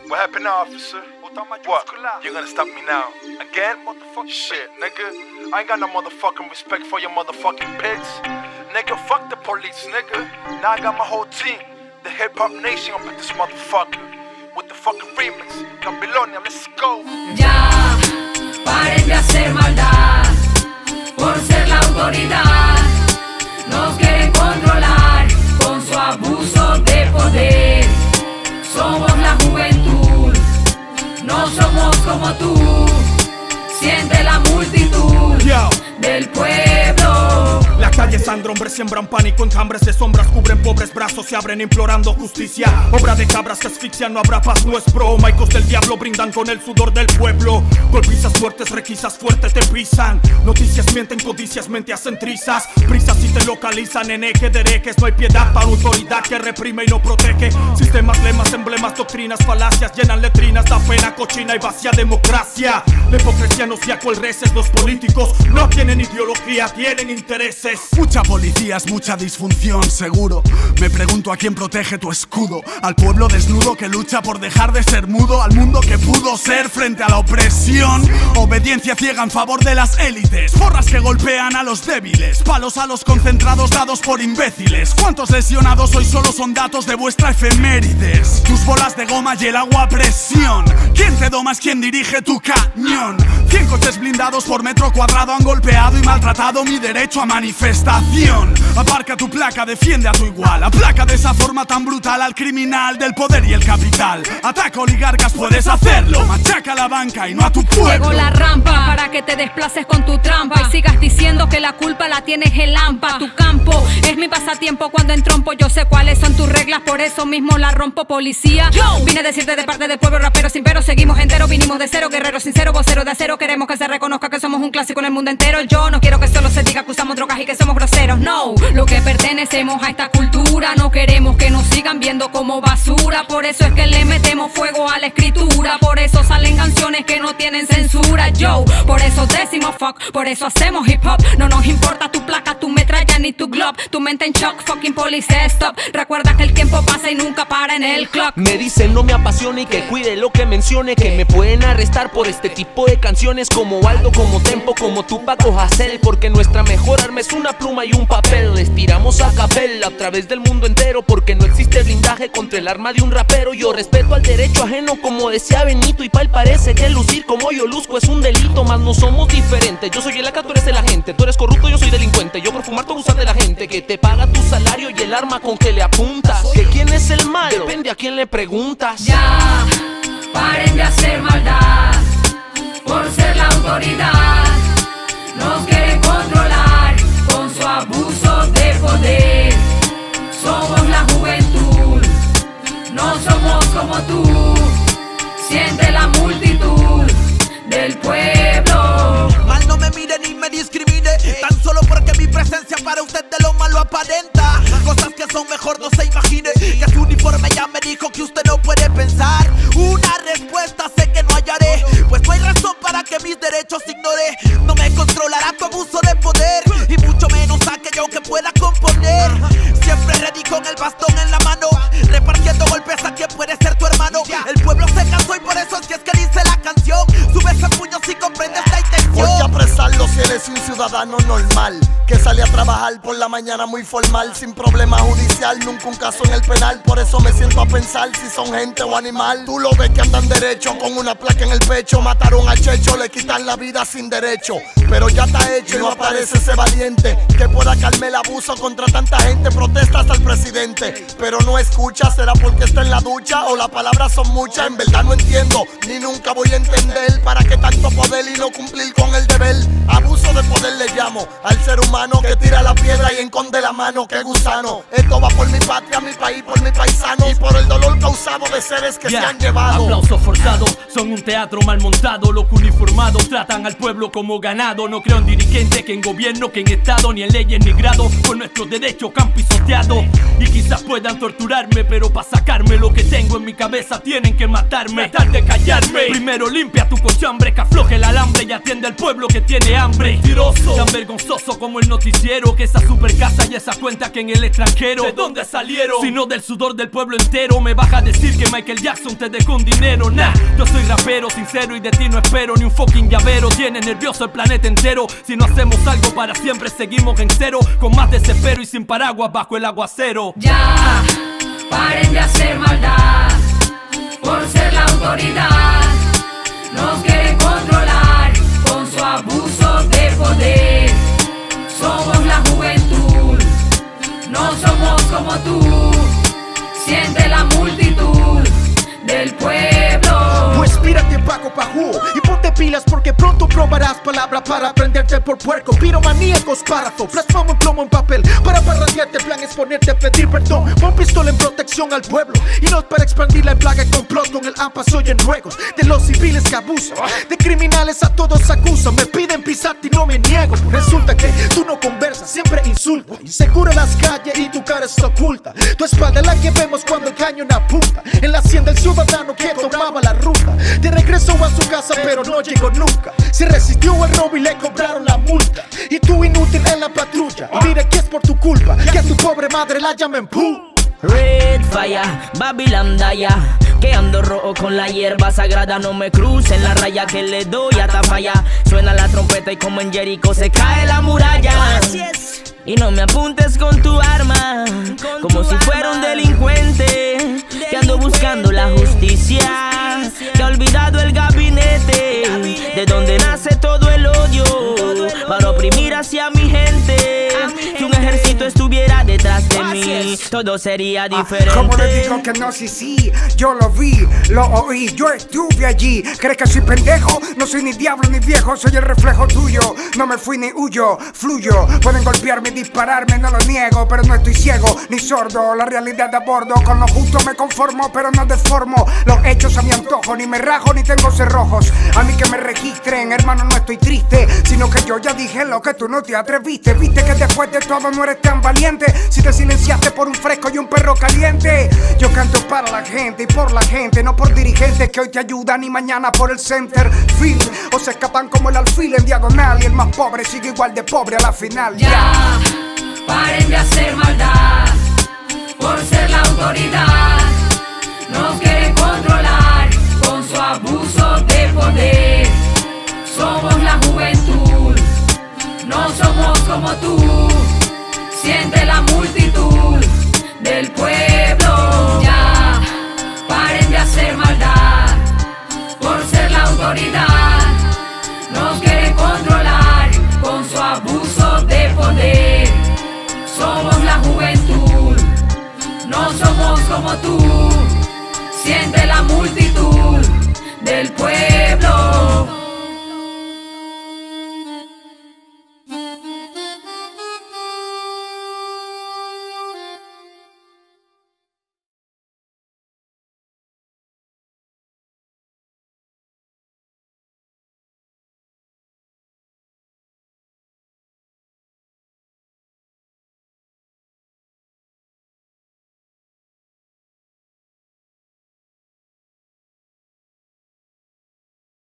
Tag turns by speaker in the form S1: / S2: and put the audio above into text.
S1: What happened now, officer? What? You're gonna stop me now? Again? Motherfucker. Shit, nigga. I ain't got no motherfucking respect for your motherfucking pigs. Nigga, fuck the police, nigga. Now I got my whole team. The hip hop nation up in this motherfucker. With the fucking remix. Babilonia, let's go.
S2: Ya, paren de hacer maldad. Por ser la autoridad. Nos quieren controlar con su abuso de poder. Somos la juventud, no somos como tú. Siente la multitud del pueblo.
S3: La calle sangra, hombres siembran pánico, enjambres de sombras cubren pobres brazos, se abren implorando justicia. Obra de cabras que asfixian, no habrá paz, no es broma. Icos del diablo brindan con el sudor del pueblo. Golpizas fuertes, requisas fuerte, te pisan. Noticias mienten, codicias, mente hacen trizas. Prisas si te localizan en eje de herejes. No hay piedad para autoridad que reprime y no protege. Sistemas, lemas, emblemas, doctrinas, falacias llenan letrinas, da pena, cochina y vacía democracia. La hipocresía nos guía cual reces, los políticos no tienen ideología, tienen intereses.
S4: Mucha policía es mucha disfunción, seguro. Me pregunto a quién protege tu escudo. Al pueblo desnudo que lucha por dejar de ser mudo. Al mundo que pudo ser frente a la opresión. Obediencia ciega en favor de las élites. Porras que golpean a los débiles. Palos a los concentrados dados por imbéciles. ¿Cuántos lesionados hoy solo son datos de vuestra efemérides? Tus bolas de goma y el agua a presión. ¿Quién te doma es quien dirige tu cañón? 100 coches blindados por metro cuadrado han golpeado y maltratado mi derecho a manifestación. Aparca tu placa, defiende a tu igual. Aplaca de esa forma tan brutal al criminal del poder y el capital. Ataca oligarcas, puedes hacerlo. Machaca a la banca y no a tu pueblo.
S2: Llegó la rampa para que te desplaces con tu trampa y sigas diciendo que la culpa la tienes el AMPA. Tu campo es mi pasatiempo cuando entrompo. Yo sé cuáles son tus reglas, por eso mismo la rompo, policía. Yo vine a decirte de parte del pueblo rapero sin pero. Seguimos enteros, vinimos de cero, guerreros sinceros, voceros de acero. Queremos que se reconozca que somos un clásico en el mundo entero. Yo no quiero que solo se diga que usamos drogas y que somos groseros. No, lo que pertenecemos a esta cultura. No queremos que nos sigan viendo como basura. Por eso es que le metemos fuego a la escritura. Por eso salen canciones que no tienen censura. Yo, por eso decimos fuck, por eso hacemos hip hop. No nos importa tu placa, tu metralla ni tu glob. Tu mente en shock, fucking police stop. Recuerda que el tiempo pasa y nunca para en el clock.
S5: Me dicen no me apasione y que cuide lo que mencione. Que me pueden arrestar por este tipo de canciones. Como Aldo, como Tempo, como Tupac o Hassel. Porque nuestra mejor arma es una pluma y un papel. Les tiramos a capela a través del mundo entero. Porque no existe blindaje contra el arma de un rapero. Yo respeto al derecho ajeno como decía Benito. Y pal parece que lucir como yo luzco es un delito. Mas no somos diferentes, yo soy el AK, tú eres el agente. Tú eres corrupto, yo soy delincuente. Yo por fumar tú abusar de la gente. Que te paga tu salario y el arma con que le apuntas. Que quién es el malo, depende a quién le preguntas.
S2: Ya, paren de hacer maldad. Por ser la autoridad. Nos quieren controlar con su abuso de poder. Somos la juventud, no somos como tú. Siente la multitud del pueblo.
S6: Mal no me mire ni me discrimine, tan solo porque mi presencia para usted de lo malo aparenta. Cosas que son mejor no se imagine. Que su uniforme ya me dijo que usted no puede pensar. Una respuesta sé que no hallaré, pues no hay razón para que mis derechos ignore. No me controlará tu abuso de poder, y mucho menos aquello que pueda componer. Siempre ready con el bastón en la mano, repartiendo golpes a quien puede ser tu hermano. El pueblo se cansó y por eso es que dice la canción. Sube ese puño si comprendes la intención.
S7: Voy a apresarlo si él es un ciudadano normal, que sale a trabajar por la mañana muy formal, sin problema judicial, nunca un caso en el penal. Por eso me siento a pensar si son gente o animal. Tú lo ves que andan derecho con una placa en el pecho. Mataron a Checho, le quitan la vida sin derecho. Pero ya está hecho y no aparece ese valiente que pueda calmar el abuso contra tanta gente. Protestas al presidente, pero no escucha. ¿Será porque está en la ducha o las palabras son muchas? En verdad no entiendo, ni nunca voy a entender para qué tanto poder y no cumplir con el deber. Abuso de poder le llamo al ser humano que tira la piedra y esconde la mano. ¡Qué gusano! Esto va por mi patria, mi país, por mi paisano y por el dolor causado de seres que se han llevado.
S3: Aplausos forzados, son un teatro mal montado. Los uniformados tratan al pueblo como ganado. No creo en dirigentes, que en gobierno, que en estado, ni en leyes ni grado. Por nuestros derechos que han pisoteado. Y quizás puedan torturarme, pero para sacarme lo que tengo en mi cabeza tienen que matarme. Tratar de callarme. Primero limpia tu cochambre, que afloje el alambre y atiende al pueblo que tiene hambre. Mentiroso, tan vergonzoso como el el noticiero que esa super casa y esa cuenta que en el extranjero. ¿De dónde salieron? Sino del sudor del pueblo entero. Me vas a decir que Michael Jackson te dejó con dinero. Nah, yo soy rapero sincero y de ti no espero ni un fucking llavero. Tiene nervioso el planeta entero. Si no hacemos algo para siempre seguimos en cero, con más desespero y sin paraguas bajo el aguacero.
S2: Ya, paren de hacer maldad por ser la autoridad. Nos quieren controlar con su abuso de poder. Somos la juventud, no somos como tú. Siente la multitud del pueblo.
S6: Pues mírate Paco Pajú y ponte pilas porque pronto probarás palabra para prenderte por puerco. Piromaníacos párrafo, plasmamos en plomo en papel. Para parrandearte, plan es ponerte a pedir perdón. Pon pistola en protección al pueblo y no es para expandir la plaga en complot. Con el AMPA soy en ruegos de los civiles que abusan, de criminales a todos acusan. Me piden pisarte y no me niego. Resulta que tú no conversas, siempre insultas. Inseguro en las calles y tu cara está oculta. Tu espalda es la que vemos cuando el cañón apunta. En la hacienda el ciudadano que tomaba la ruta de regreso a su casa pero no llegó nunca. Se resistió al robo y le cobraron la multa. Y tú inútil en la patrulla. Mira que es por tu culpa que a tu pobre madre la llamen pu.
S8: Red Fire, Babylon Daya, que ando rojo con la hierba sagrada. No me crucen la raya que le doy hasta falla. Suena la trompeta y como en Jericho se cae la muralla. Y no me apuntes con tu arma, como si fuera un delincuente que ando buscando la justicia, que ha olvidado el gabinete de donde nace todo el odio para oprimir hacia mi gente. Si un ejército estuviera detrás de mí, todo sería diferente.
S9: Como le digo que no, sí, yo lo vi, lo oí, yo estuve allí. ¿Crees que soy pendejo? No soy ni diablo ni viejo, soy el reflejo tuyo. No me fui ni huyo, fluyo. Pueden golpearme, dispararme, no lo niego, pero no estoy ciego ni sordo. La realidad de a bordo, con lo justo me conformo, pero no deformo los hechos a mi antojo. Ni me rajo ni tengo cerrojos. A mí que me registren, hermano, no estoy triste, sino que yo ya dije lo que tú no te atreviste. Viste que después de todo no eres tan valiente. Si te silenciaste por un fresco y un perro caliente. Yo canto para la gente y por la gente, no por dirigentes que hoy te ayudan y mañana por el center field. O se escapan como el alfil en diagonal y el más pobre sigue igual de pobre a la final.
S2: Ya, paren de hacer maldad por ser la autoridad. Nos quieren controlar con su abuso de poder. Somos la juventud, no somos como tú. Siente la multitud del pueblo. Ya, paren de hacer maldad por ser la autoridad. Nos quieren controlar con su abuso de poder. Somos la juventud, no somos como tú. Siente la multitud